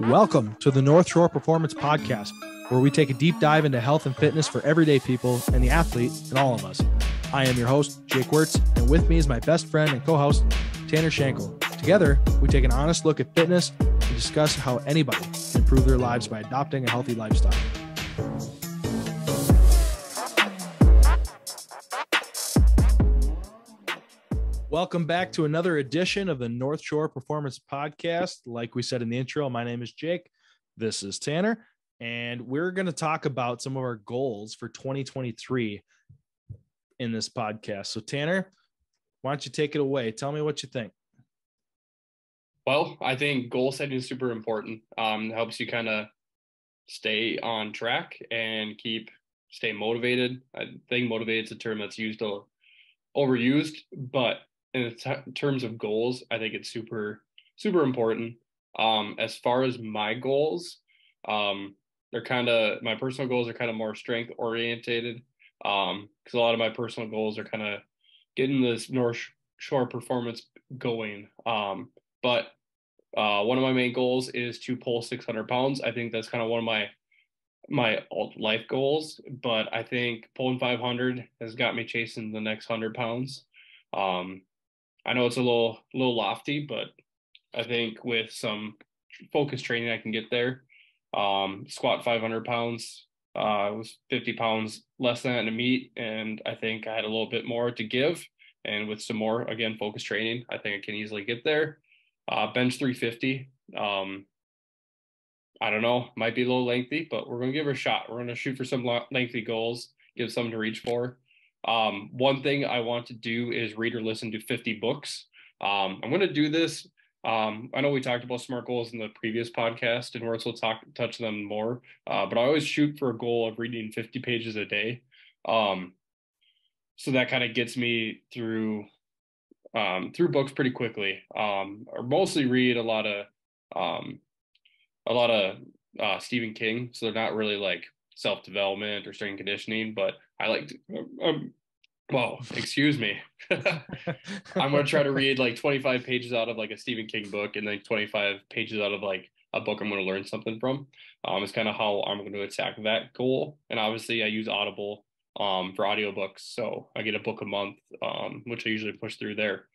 Welcome to the North Shore Performance Podcast, where we take a deep dive into health and fitness for everyday people and the athlete in all of us. I am your host, Jake Wirtz, and with me is my best friend and co-host, Tanner Schenkel. Together, we take an honest look at fitness and discuss how anybody can improve their lives by adopting a healthy lifestyle. Welcome back to another edition of the North Shore Performance Podcast. Like we said in the intro, my name is Jake. This is Tanner, and we're going to talk about some of our goals for 2023 in this podcast. So Tanner, why don't you take it away? Tell me what you think. Well, I think goal setting is super important. It helps you kind of stay on track and stay motivated. I think motivated is a term that's overused, but in terms of goals, I think it's super, super important. As far as my goals, my personal goals are kind of more strength orientated. Because a lot of my personal goals are kind of getting this North Shore performance going. But one of my main goals is to pull 600 pounds. I think that's kind of one of my life goals, but I think pulling 500 has got me chasing the next 100 pounds. I know it's a little lofty, but I think with some focused training, I can get there. Squat 500 pounds. I was 50 pounds less than that in a meet, and I think I had a little bit more to give. And with some more, again, focused training, I think I can easily get there. Bench 350. I don't know, might be a little lengthy, but we're going to give it a shot. We're going to shoot for some lengthy goals, give something to reach for. One thing I want to do is read or listen to 50 books. I'm going to do this. I know we talked about SMART goals in the previous podcast, and Wirtz will touch them more. But I always shoot for a goal of reading 50 pages a day. So that kind of gets me through books pretty quickly. I mostly read a lot of Stephen King, so they're not really like self-development or strength conditioning, but I like to, excuse me. I'm going to try to read like 25 pages out of like a Stephen King book and like 25 pages out of like a book I'm going to learn something from. It's kind of how I'm going to attack that goal. And obviously I use Audible for audiobooks. So I get a book a month, which I usually push through there.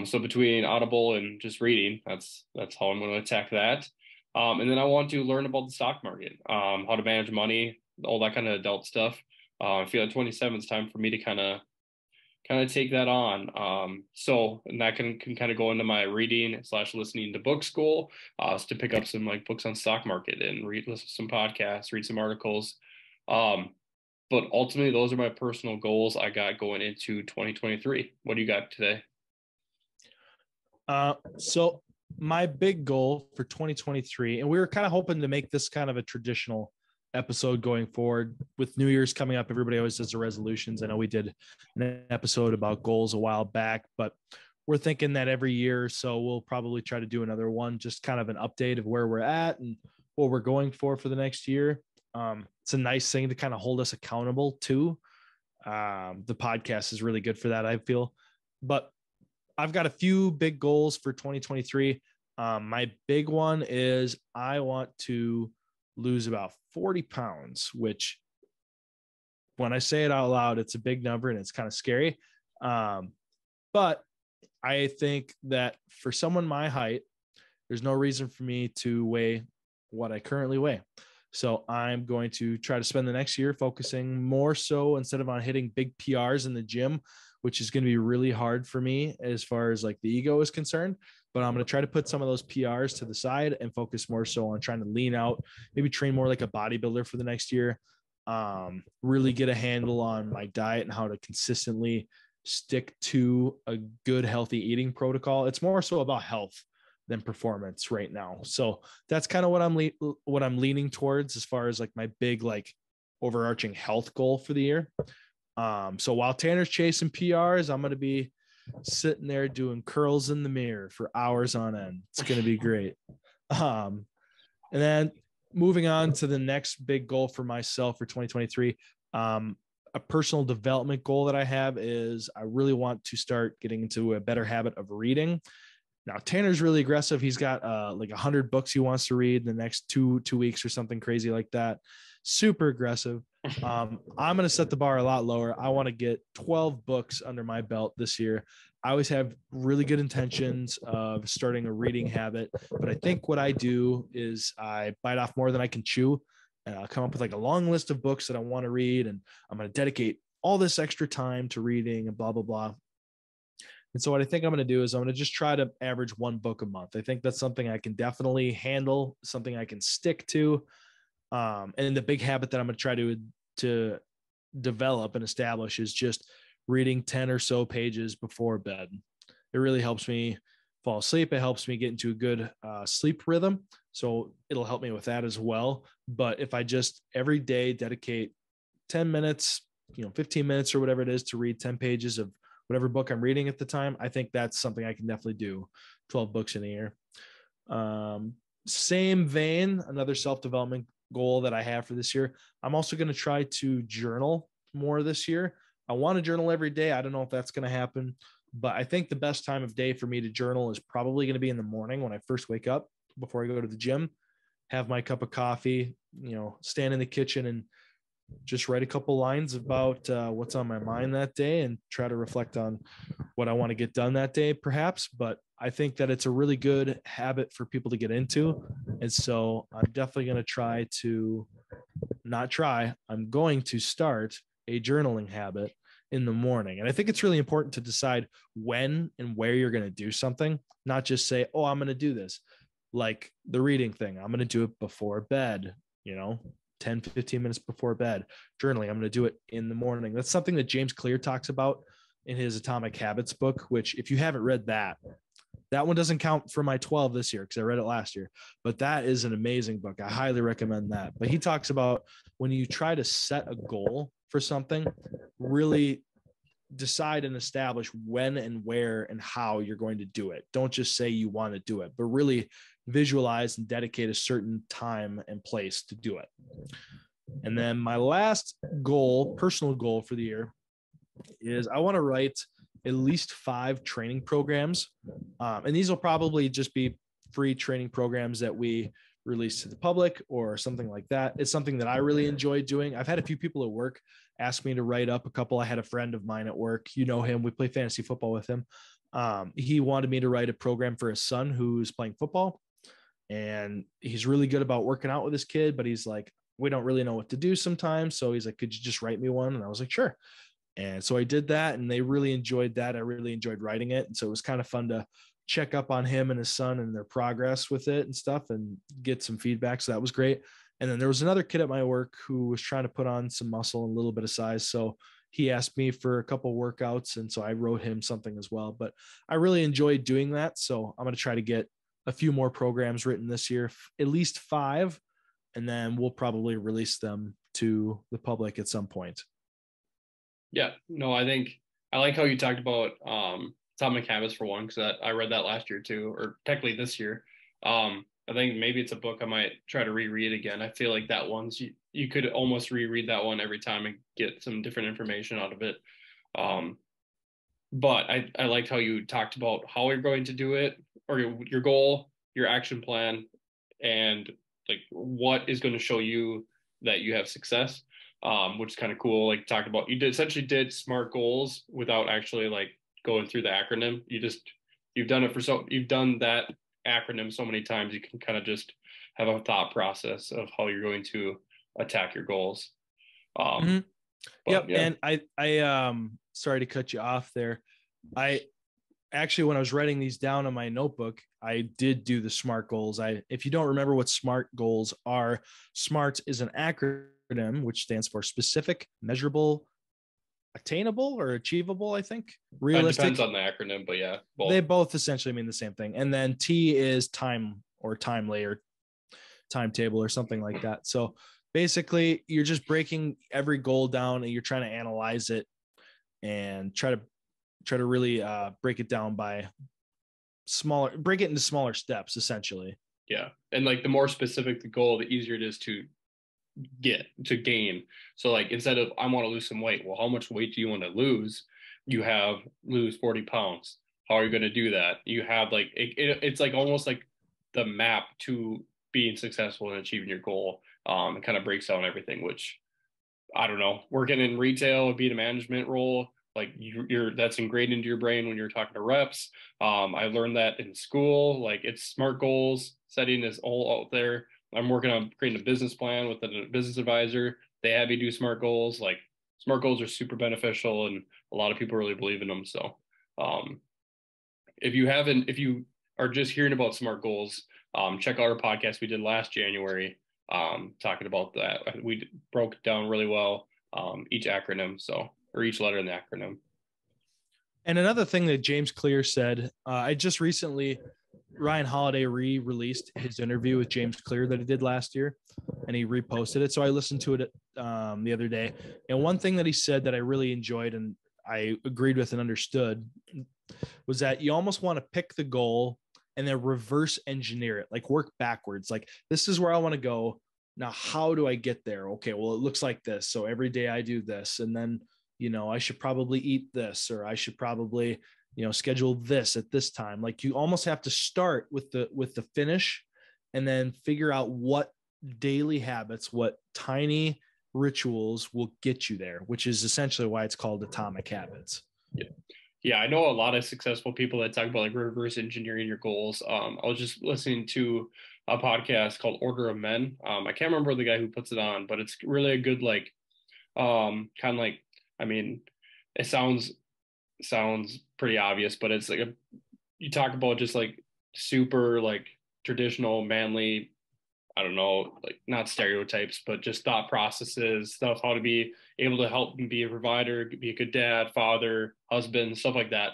So between Audible and just reading, that's how I'm going to attack that. And then I want to learn about the stock market, how to manage money, all that kind of adult stuff. I feel like 27 is time for me to kind of take that on. And that can kind of go into my reading / listening to books goal, to pick up some like books on stock market and listen to some podcasts, read some articles. But ultimately, those are my personal goals I got going into 2023. What do you got today? So my big goal for 2023, and we were kind of hoping to make this kind of a traditional episode going forward with New Year's coming up. Everybody always does the resolutions. I know we did an episode about goals a while back, but we're thinking that every year or so we'll probably try to do another one, just kind of an update of where we're at and what we're going for the next year. It's a nice thing to kind of hold us accountable to. The podcast is really good for that, I feel. But I've got a few big goals for 2023. My big one is I want to lose about 40 pounds, which when I say it out loud, it's a big number and it's kind of scary. But I think that for someone my height, there's no reason for me to weigh what I currently weigh. So I'm going to try to spend the next year focusing more so instead of on hitting big PRs in the gym, which is going to be really hard for me as far as like the ego is concerned. But I'm going to try to put some of those PRs to the side and focus more so on trying to lean out, maybe train more like a bodybuilder for the next year. Really get a handle on my diet and how to consistently stick to a good, healthy eating protocol. It's more so about health than performance right now. So that's kind of what I'm leaning towards as far as like my big, like overarching health goal for the year. So while Tanner's chasing PRs, I'm going to be sitting there doing curls in the mirror for hours on end. It's going to be great. And then moving on to the next big goal for myself for 2023. a personal development goal that I have is I really want to start getting into a better habit of reading. Now Tanner's really aggressive. He's got like 100 books he wants to read in the next two weeks or something crazy like that. Super aggressive. I'm going to set the bar a lot lower. I want to get 12 books under my belt this year. I always have really good intentions of starting a reading habit, but I think what I do is I bite off more than I can chew, and I'll come up with like a long list of books that I want to read, and I'm going to dedicate all this extra time to reading and blah, blah, blah. And so what I think I'm going to do is I'm going to just try to average one book a month. I think that's something I can definitely handle, something I can stick to. And the big habit that I'm going to try to develop and establish is just reading 10 or so pages before bed. It really helps me fall asleep. It helps me get into a good sleep rhythm. So it'll help me with that as well. But if I just every day dedicate 10 minutes, 15 minutes or whatever it is to read 10 pages of whatever book I'm reading at the time, I think that's something I can definitely do. 12 books in a year. Same vein, another self-development goal that I have for this year. I'm also going to try to journal more this year. I want to journal every day. I don't know if that's going to happen, but I think the best time of day for me to journal is probably going to be in the morning when I first wake up before I go to the gym, have my cup of coffee, stand in the kitchen and just write a couple lines about what's on my mind that day and try to reflect on what I want to get done that day, perhaps. But I think that it's a really good habit for people to get into. And so I'm definitely going to start a journaling habit in the morning. And I think it's really important to decide when and where you're going to do something, not just say, oh, I'm going to do this. Like the reading thing, I'm going to do it before bed, 10, 15 minutes before bed. Journaling, I'm going to do it in the morning. That's something that James Clear talks about in his Atomic Habits book, which if you haven't read that one doesn't count for my 12 this year because I read it last year, but that is an amazing book. I highly recommend that. But he talks about when you try to set a goal for something, really decide and establish when and where and how you're going to do it. Don't just say you want to do it, but really visualize and dedicate a certain time and place to do it. And then my last goal, personal goal for the year, is I want to write at least 5 training programs. And these will probably just be free training programs that we release to the public or something like that. It's something that I really enjoy doing. I've had a few people at work ask me to write up a couple. I had a friend of mine at work, him, we play fantasy football with him. He wanted me to write a program for his son who's playing football. And he's really good about working out with his kid, but he's like, we don't really know what to do sometimes. So he's like, could you just write me one? And I was like, sure. And so I did that and they really enjoyed that. I really enjoyed writing it. And so it was kind of fun to check up on him and his son and their progress with it and stuff and get some feedback. So that was great. And then there was another kid at my work who was trying to put on some muscle and a little bit of size. So he asked me for a couple workouts. And so I wrote him something as well, but I really enjoyed doing that. So I'm going to try to get a few more programs written this year, at least 5, and then we'll probably release them to the public at some point. Yeah, no, I think I like how you talked about Atomic Habits for one, because I read that last year too, or technically this year. I think maybe it's a book I might try to reread again. I feel like that one's you could almost reread that one every time and get some different information out of it. But I liked how you talked about how you're going to do it, or your goal, your action plan, and like what is going to show you that you have success. Which is kind of cool. Like talked about, essentially did SMART goals without actually like going through the acronym. You've done that acronym so many times, you can kind of just have a thought process of how you're going to attack your goals. Yep. Yeah. And I sorry to cut you off there. I actually, when I was writing these down on my notebook, I did do the SMART goals. If you don't remember what SMART goals are, SMART is an acronym which stands for specific, measurable, attainable, or achievable. I think realistic. It depends on the acronym, but yeah, they both essentially mean the same thing. And then T is time or timely or timetable or something like that. So basically, you're just breaking every goal down and you're trying to analyze it and try to really break it down by break it into smaller steps, essentially. Yeah. And like the more specific the goal, the easier it is to gain. So like, instead of, I want to lose some weight, well, how much weight do you want to lose? You have lose 40 pounds. How are you going to do that? You have like, it's like almost like the map to being successful and achieving your goal. It kind of breaks down everything, which I don't know, working in retail, being a management role, like you're that's ingrained into your brain when you're talking to reps. I learned that in school. Like, it's SMART goals setting is all out there. I'm working on creating a business plan with a business advisor. They have you do SMART goals. Like, SMART goals are super beneficial, and a lot of people really believe in them. So, um, if you are just hearing about SMART goals, check out our podcast we did last January, talking about that. We broke it down really well, each acronym, or each letter in the acronym. And another thing that James Clear said, I just recently, Ryan Holiday re-released his interview with James Clear that he did last year, and he reposted it. So I listened to it the other day. And one thing that he said that I really enjoyed and I agreed with and understood was that you almost want to pick the goal and then reverse engineer it, like work backwards. Like, this is where I want to go. Now, how do I get there? Okay, well, it looks like this. So every day I do this. And then, I should probably eat this, or I should probably, schedule this at this time. Like, you almost have to start with the finish and then figure out what daily habits, what tiny rituals will get you there, which is essentially why it's called Atomic Habits. Yeah, I know a lot of successful people that talk about like reverse engineering your goals. I was just listening to a podcast called Order of Men. I can't remember the guy who puts it on, but it's really a good like kind of like, I mean, it sounds pretty obvious, but it's like you talk about just like super like traditional manly, I don't know, like not stereotypes, but just thought processes, stuff, how to be able to help and be a provider, be a good dad, father, husband, stuff like that.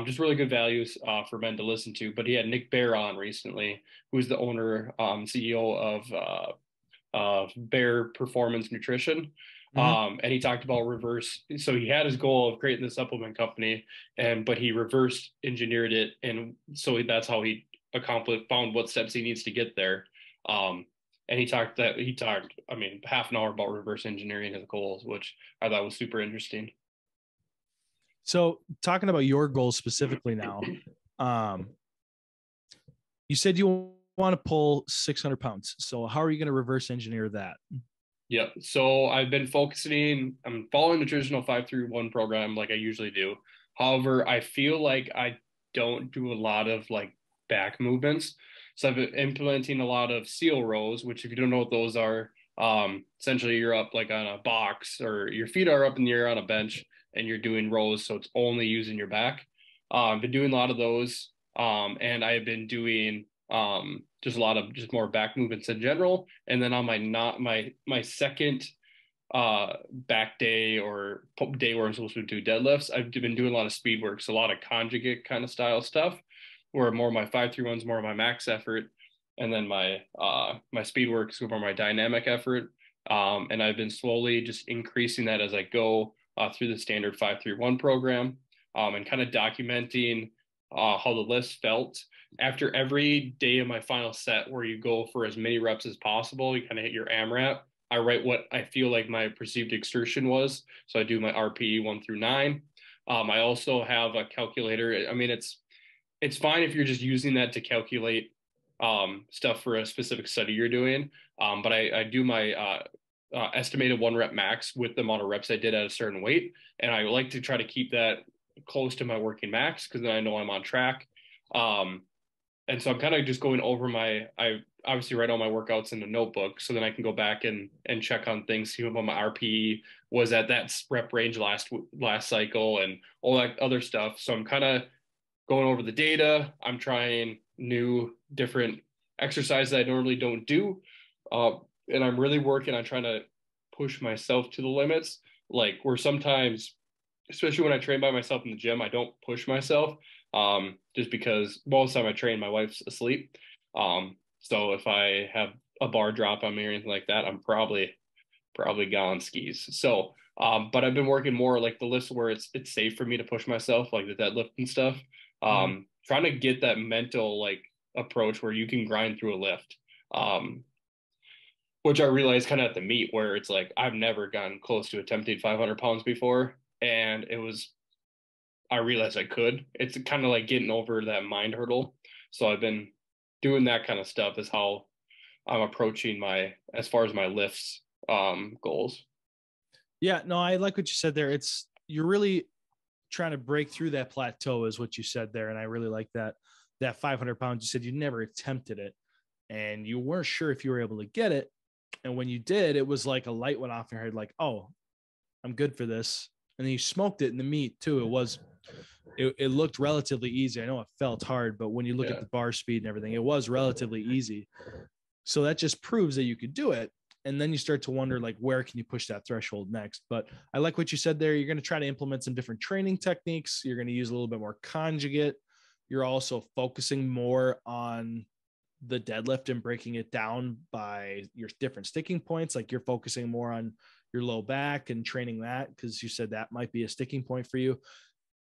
Just really good values for men to listen to. But he had Nick Bare on recently, who's the owner, CEO of Bare Performance Nutrition. And he talked about reverse. So he had his goal of creating the supplement company, but he reverse engineered it, and so that's how he found what steps he needs to get there. And he talked, I mean, half an hour about reverse engineering his goals, which I thought was super interesting. So, talking about your goals specifically now, you said you want to pull 600 pounds. So how are you going to reverse engineer that? Yep. So I'm following the traditional 5-3-1 program like I usually do. However, I feel like I don't do a lot of like back movements. So I've been implementing a lot of seal rows, which if you don't know what those are, essentially you're up like on a box, or your feet are up in the air on a bench and you're doing rows. So it's only using your back. I've been doing a lot of those. And I've been doing just a lot of just more back movements in general. And then on my second back day, or day where I'm supposed to do deadlifts, I've been doing a lot of speed work, so a lot of conjugate kind of style stuff, where more of my 5-3-1's more of my max effort, and then my speed work is more my dynamic effort. And I've been slowly just increasing that as I go through the standard 5-3-1 program, and kind of documenting how the list felt after every day of my final set, where you go for as many reps as possible. You kind of hit your AMRAP. I write what I feel like my perceived exertion was. So I do my RPE 1 through 9. I also have a calculator. I mean, it's fine if you're just using that to calculate stuff for a specific study you're doing. But I do my estimated 1 rep max with the amount of reps I did at a certain weight. And I like to try to keep that close to my working max, because then I know I'm on track. And so I'm kind of just going over I obviously write all my workouts in the notebook, so then I can go back and check on things, see what my RPE was at that rep range last cycle and all that other stuff. So I'm kind of going over the data. I'm trying new different exercises I normally don't do. And I'm really working on trying to push myself to the limits, like where sometimes, especially when I train by myself in the gym, I don't push myself, just because most of the time I train, my wife's asleep. So if I have a bar drop on me or anything like that, I'm probably gone skis. So, but I've been working more like the lifts where it's safe for me to push myself, like the deadlift and stuff. Trying to get that mental like approach where you can grind through a lift. which I realized kind of at the meet where it's like I've never gotten close to attempting 500 pounds before, and I realized I could. It's kind of like getting over that mind hurdle. So I've been doing that kind of stuff is how I'm approaching as far as my lifts goals. Yeah, no, I like what you said there. You're really trying to break through that plateau is what you said there. And I really like that 500 pounds. You said you never attempted it and you weren't sure if you were able to get it. And when you did, it was like a light went off in your head, like, oh, I'm good for this. And then you smoked it in the meat too. It looked relatively easy. I know it felt hard, but when you look at the bar speed and everything, it was relatively easy. So that just proves that you could do it. And then you start to wonder, like, where can you push that threshold next? But I like what you said there. You're going to try to implement some different training techniques. You're going to use a little bit more conjugate. You're also focusing more on the deadlift and breaking it down by your different sticking points. Like you're focusing more on your low back and training that because you said that might be a sticking point for you.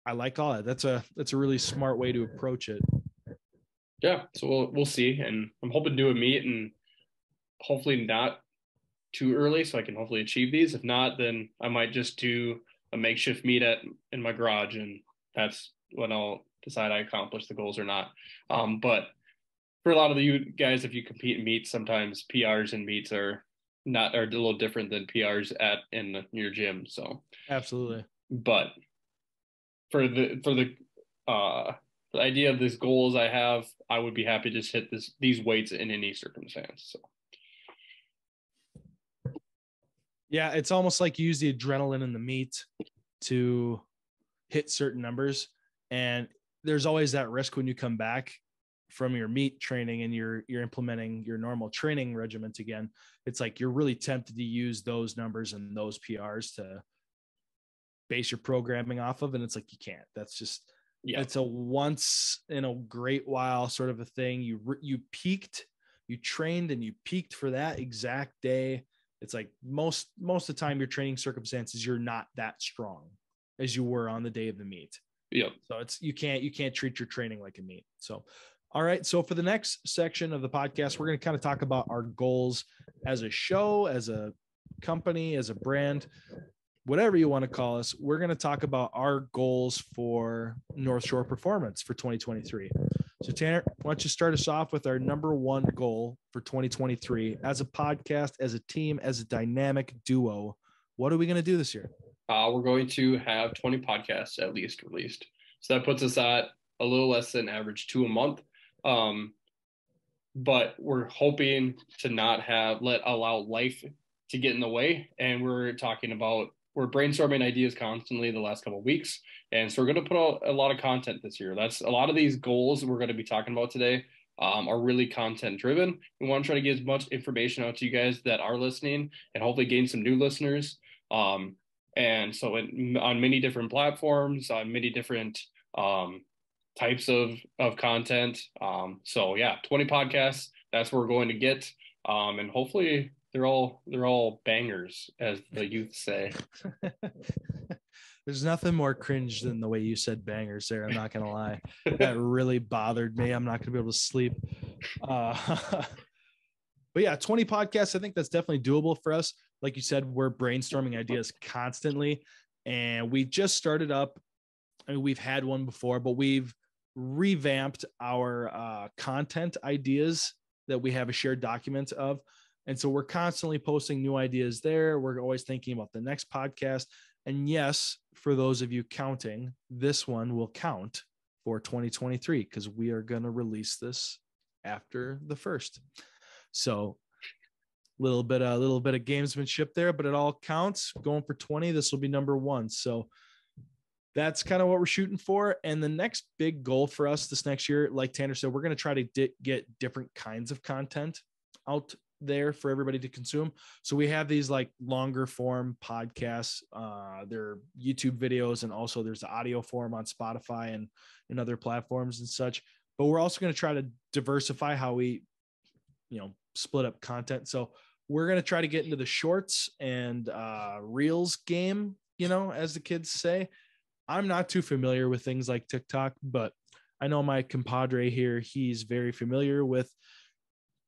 I like all that. That's a really smart way to approach it. Yeah, so we'll see, and I'm hoping to do a meet and hopefully not too early, so I can hopefully achieve these. If not, then I might just do a makeshift meet in my garage, and that's when I'll decide I accomplished the goals or not. But for a lot of you guys, if you compete in meets, sometimes PRs and meets are a little different than PRs in your gym. So absolutely. But for the idea of these goals I have, I would be happy to just hit these weights in any circumstance. So yeah, it's almost like you use the adrenaline in the meet to hit certain numbers. And there's always that risk when you come back from your meet training and you're implementing your normal training regiment again. It's like you're really tempted to use those numbers and those PRs to base your programming off of. And it's like, you can't. That's just, it's a once in a great while sort of a thing. You peaked, you trained and you peaked for that exact day. It's like most of the time your training circumstances, you're not that strong as you were on the day of the meet. Yeah. So you can't treat your training like a meet. So, all right. So for the next section of the podcast, we're going to kind of talk about our goals as a show, as a company, as a brand, whatever you want to call us. We're going to talk about our goals for North Shore Performance for 2023. So Tanner, why don't you start us off with our number one goal for 2023 as a podcast, as a team, as a dynamic duo? What are we going to do this year? We're going to have 20 podcasts at least released. So that puts us at a little less than average 2 a month. But we're hoping to not allow life to get in the way. And we're brainstorming ideas constantly the last couple of weeks. And so we're going to put out a lot of content this year. That's a lot of these goals we're going to be talking about today are really content driven. We want to try to get as much information out to you guys that are listening and hopefully gain some new listeners. And so on many different platforms, on many different types of content. So yeah, 20 podcasts, that's where we're going to get. And hopefully they're all bangers, as the youth say. There's nothing more cringe than the way you said bangers there. I'm not going to lie. That really bothered me. I'm not going to be able to sleep. But yeah, 20 podcasts. I think that's definitely doable for us. Like you said, we're brainstorming ideas constantly, and we just started up. I mean, we've had one before, but we've revamped our content ideas that we have a shared document of. And so we're constantly posting new ideas there. We're always thinking about the next podcast. And yes, for those of you counting, this one will count for 2023 because we are going to release this after the first. So a little bit of gamesmanship there, but it all counts. Going for 20, this will be number one. So that's kind of what we're shooting for. And the next big goal for us this next year, like Tanner said, we're going to try to get different kinds of content out there for everybody to consume. So we have these like longer form podcasts, they're YouTube videos, and also there's the audio form on Spotify and other platforms and such. But we're also going to try to diversify how we, split up content. So we're going to try to get into the shorts and reels game, as the kids say. I'm not too familiar with things like TikTok, but I know my compadre here, he's very familiar with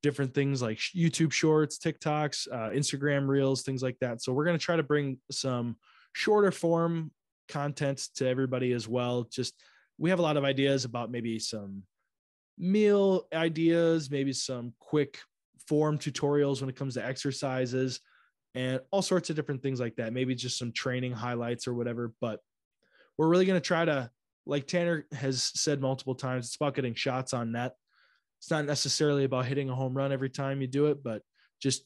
different things like YouTube shorts, TikToks, Instagram reels, things like that. So we're going to try to bring some shorter form content to everybody as well. Just, we have a lot of ideas about maybe some meal ideas, maybe some quick form tutorials when it comes to exercises and all sorts of different things like that. Maybe just some training highlights or whatever. But we're really going to try to, like Tanner has said multiple times, it's about getting shots on net. It's not necessarily about hitting a home run every time you do it, but just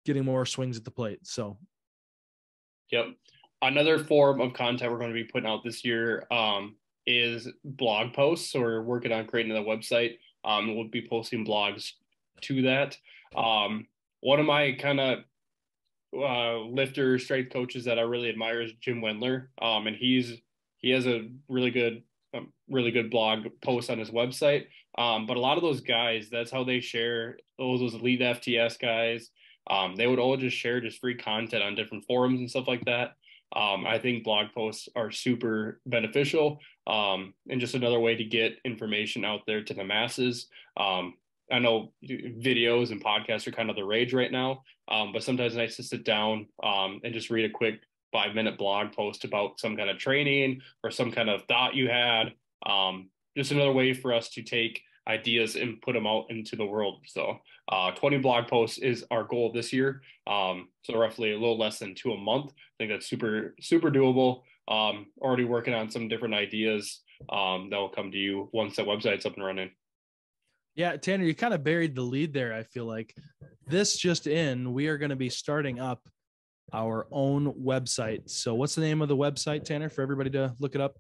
getting more swings at the plate. So, yep. Another form of content we're going to be putting out this year is blog posts. So we're working on creating a website. We'll be posting blogs to that. One of my kind of lifter strength coaches that I really admire is Jim Wendler. And he has a really good blog post on his website. But a lot of those guys, that's how they share. Those elite FTS guys, they would all just share just free content on different forums and stuff like that. I think blog posts are super beneficial, and just another way to get information out there to the masses. I know videos and podcasts are kind of the rage right now, but sometimes it's nice to sit down and just read a quick 5-minute blog post about some kind of training or some kind of thought you had. Just another way for us to take ideas and put them out into the world. So 20 blog posts is our goal this year. So roughly a little less than 2 a month. I think that's super, super doable. Already working on some different ideas that will come to you once that website's up and running. Yeah, Tanner, you kind of buried the lead there. I feel like this just in, we are going to be starting up our own website. So what's the name of the website, Tanner, for everybody to look it up?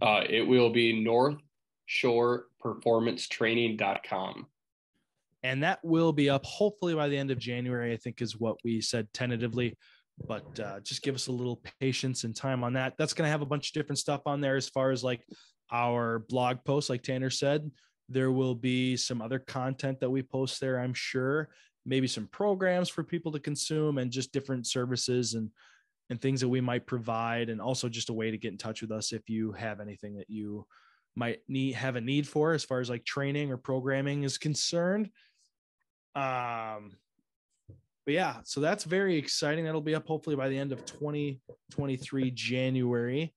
It will be northshoreperformancetraining.com. And that will be up hopefully by the end of January, I think is what we said tentatively. But just give us a little patience and time on that. That's going to have a bunch of different stuff on there as far as like our blog posts, like Tanner said. There will be some other content that we post there, I'm sure. Maybe some programs for people to consume and just different services and things that we might provide. And also just a way to get in touch with us if you have anything that you might have a need for as far as like training or programming is concerned. But yeah, so that's very exciting. That'll be up hopefully by the end of 2023 January.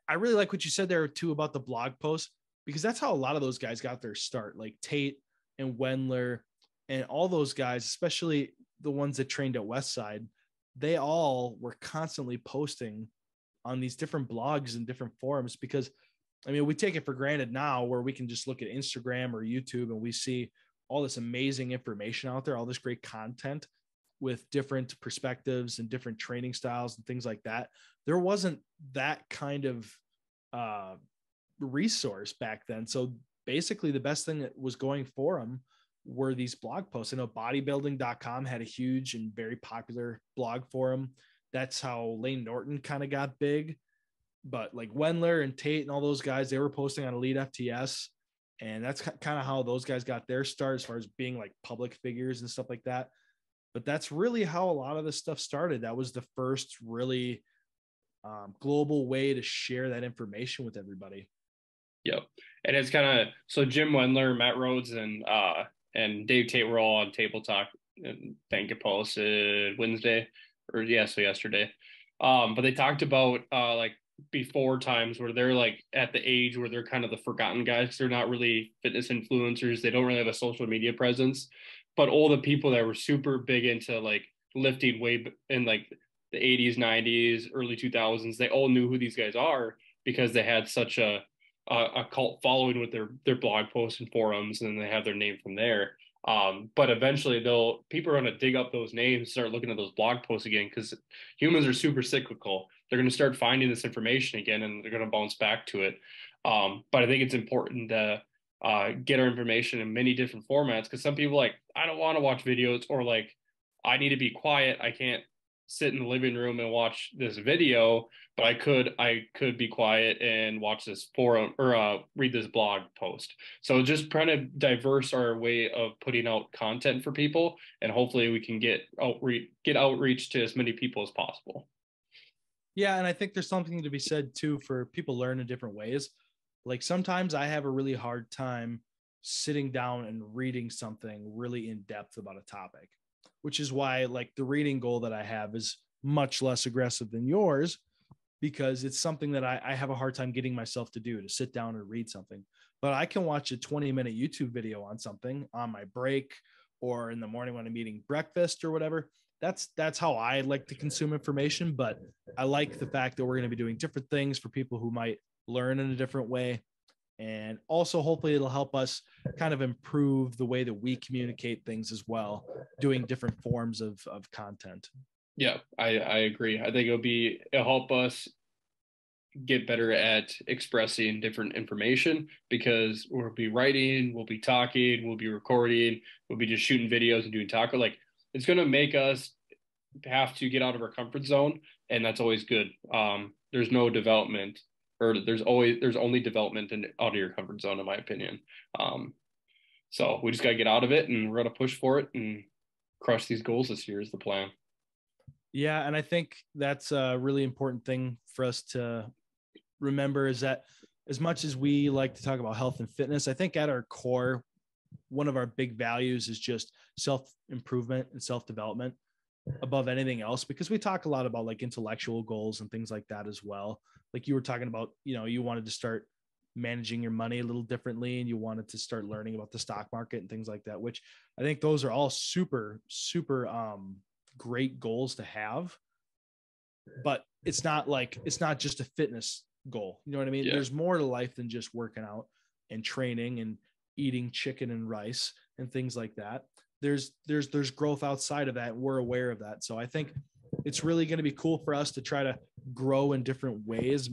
I really like what you said there too about the blog post, because that's how a lot of those guys got their start, like Tate and Wendler and all those guys, especially the ones that trained at Westside. They all were constantly posting on these different blogs and different forums, because I mean, we take it for granted now where we can just look at Instagram or YouTube and we see all this amazing information out there, all this great content with different perspectives and different training styles and things like that. There wasn't that kind of resource back then. So basically the best thing that was going for them were these blog posts. I know bodybuilding.com had a huge and very popular blog forum. That's how Lane Norton kind of got big. But like Wendler and Tate and all those guys, they were posting on Elite FTS. And that's kind of how those guys got their start as far as being like public figures and stuff like that. But that's really how a lot of this stuff started. That was the first really global way to share that information with everybody. Yep. And it's kind of, so Jim Wendler, Matt Rhodes, and Dave Tate were all on Table Talk, and I think it posted Wednesday so yesterday. But they talked about like before times where they're like at the age where they're kind of the forgotten guys. They're not really fitness influencers. They don't really have a social media presence, but all the people that were super big into like lifting way in like the 80s, 90s, early 2000s, they all knew who these guys are because they had such a cult following with their blog posts and forums, and they have their name from there. But eventually people are going to dig up those names, start looking at those blog posts again, because humans are super cyclical. They're going to start finding this information again, and they're going to bounce back to it. But I think it's important to get our information in many different formats, because some people like, I don't want to watch videos, or like, I need to be quiet. I can't sit in the living room and watch this video, but I could be quiet and watch this forum or read this blog post. So just trying to diverse our way of putting out content for people, and hopefully we can get outreach to as many people as possible. Yeah, and I think there's something to be said too for people learn in different ways. Like sometimes I have a really hard time sitting down and reading something really in depth about a topic, which is why like the reading goal that I have is much less aggressive than yours, because it's something that I have a hard time getting myself to do, to sit down and read something. But I can watch a 20-minute YouTube video on something on my break or in the morning when I'm eating breakfast or whatever. That's how I like to consume information. But I like the fact that we're going to be doing different things for people who might learn in a different way. And also, hopefully, it'll help us kind of improve the way that we communicate things as well, doing different forms of content. Yeah, I agree. I think it'll help us get better at expressing different information because we'll be writing, we'll be talking, we'll be recording, we'll be just shooting videos and doing talk. Like it's going to make us have to get out of our comfort zone, and that's always good. There's no development, or there's only development out of your comfort zone, in my opinion. So we just got to get out of it, and we're going to push for it and crush these goals this year is the plan. Yeah, and I think that's a really important thing for us to remember, is that as much as we like to talk about health and fitness, I think at our core, one of our big values is just self-improvement and self-development above anything else, because we talk a lot about like intellectual goals and things like that as well. Like you were talking about, you wanted to start managing your money a little differently, and you wanted to start learning about the stock market and things like that, which I think those are all super, super great goals to have. But it's not just a fitness goal. You know what I mean? Yeah. There's more to life than just working out and training and eating chicken and rice and things like that. There's growth outside of that. And we're aware of that. So I think it's really going to be cool for us to try to grow in different ways,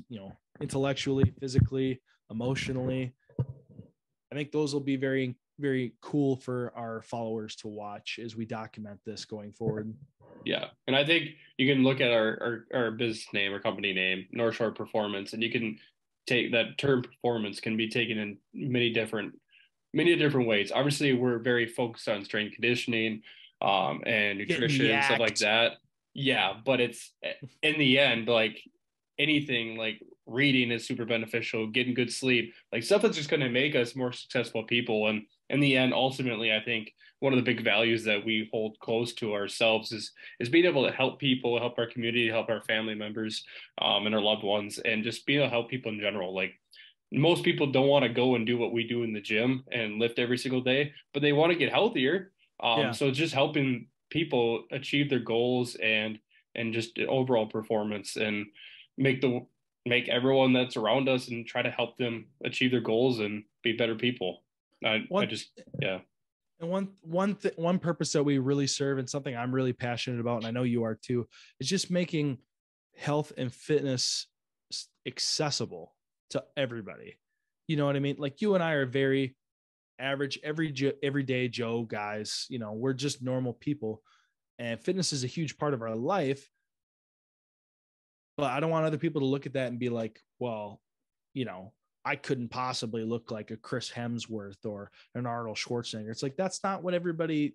intellectually, physically, emotionally. I think those will be very, very cool for our followers to watch as we document this going forward. Yeah. And I think you can look at our business name or company name, North Shore Performance, and you can take that term performance can be taken in many different ways. Obviously, we're very focused on strength conditioning, and nutrition, stuff like that. Yeah. But it's in the end, like anything like reading is super beneficial, getting good sleep, like stuff that's just going to make us more successful people. And in the end, ultimately, I think one of the big values that we hold close to ourselves is being able to help people, help our community, help our family members, and our loved ones, and just being able to help people in general. Like most people don't want to go and do what we do in the gym and lift every single day, but they want to get healthier. So it's just helping people achieve their goals and just overall performance, and make everyone that's around us and try to help them achieve their goals and be better people. Yeah. And one purpose that we really serve, and something I'm really passionate about, and I know you are too, is just making health and fitness accessible to everybody. You know what I mean? Like you and I are very average, everyday Joe guys. We're just normal people, and fitness is a huge part of our life. But I don't want other people to look at that and be like, well, I couldn't possibly look like a Chris Hemsworth or an Arnold Schwarzenegger. It's like, that's not everybody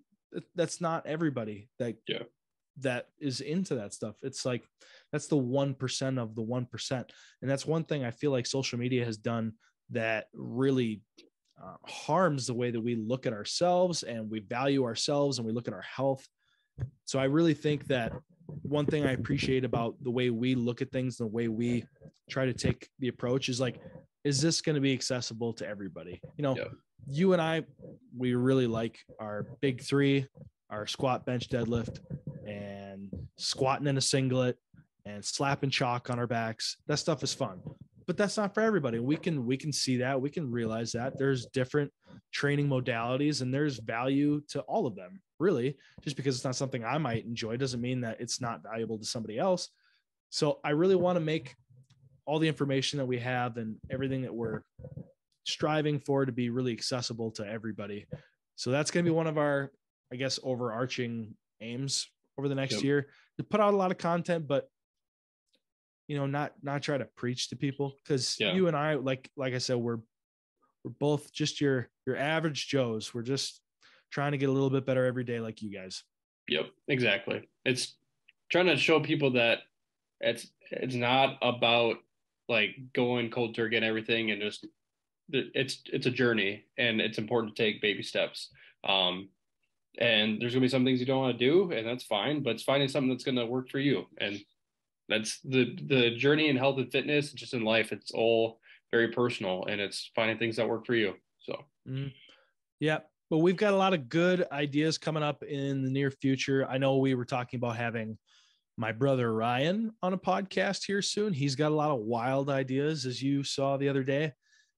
that is into that stuff. It's like, that's the 1% of the 1%. And that's one thing I feel like social media has done that really harms the way that we look at ourselves and we value ourselves and we look at our health. So I really think that one thing I appreciate about the way we look at things, the way we try to take the approach is like, is this going to be accessible to everybody? You and I, we really like our big three, our squat, bench, deadlift, and squatting in a singlet and slapping chalk on our backs. That stuff is fun, but that's not for everybody. We can see that. We can realize that there's different training modalities and there's value to all of them. Really, just because it's not something I might enjoy doesn't mean that it's not valuable to somebody else. So I really want to make all the information that we have and everything that we're striving for to be really accessible to everybody. So that's going to be one of our, I guess, overarching aims over the next year, to put out a lot of content, but not try to preach to people, because you and I, like I said, we're both just your average Joes. We're just trying to get a little bit better every day, like you guys. Yep, exactly. It's trying to show people that it's not about like going cold turkey and everything and just it's a journey, and it's important to take baby steps. And there's gonna be some things you don't want to do, and that's fine. But it's finding something that's gonna work for you, and that's the journey in health and fitness, just in life. It's all very personal, and it's finding things that work for you. So, yeah. But we've got a lot of good ideas coming up in the near future. I know we were talking about having my brother Ryan on a podcast here soon. He's got a lot of wild ideas, as you saw the other day.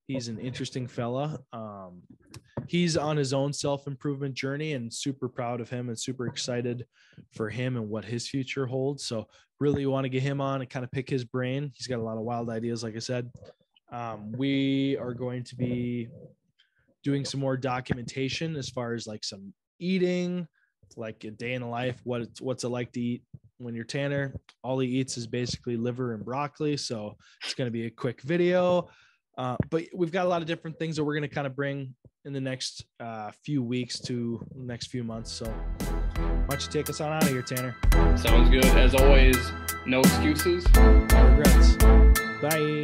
He's an interesting fella. He's on his own self-improvement journey, and super proud of him and super excited for him and what his future holds. So really want to get him on and kind of pick his brain. He's got a lot of wild ideas, like I said. We are going to be doing some more documentation as far as like some eating, like a day in the life, what's it like to eat when you're Tanner. All he eats is basically liver and broccoli. So it's going to be a quick video. But we've got a lot of different things that we're going to kind of bring in the next few weeks to next few months. So why don't you take us on out of here, Tanner? Sounds good. As always, no excuses. No regrets. Bye.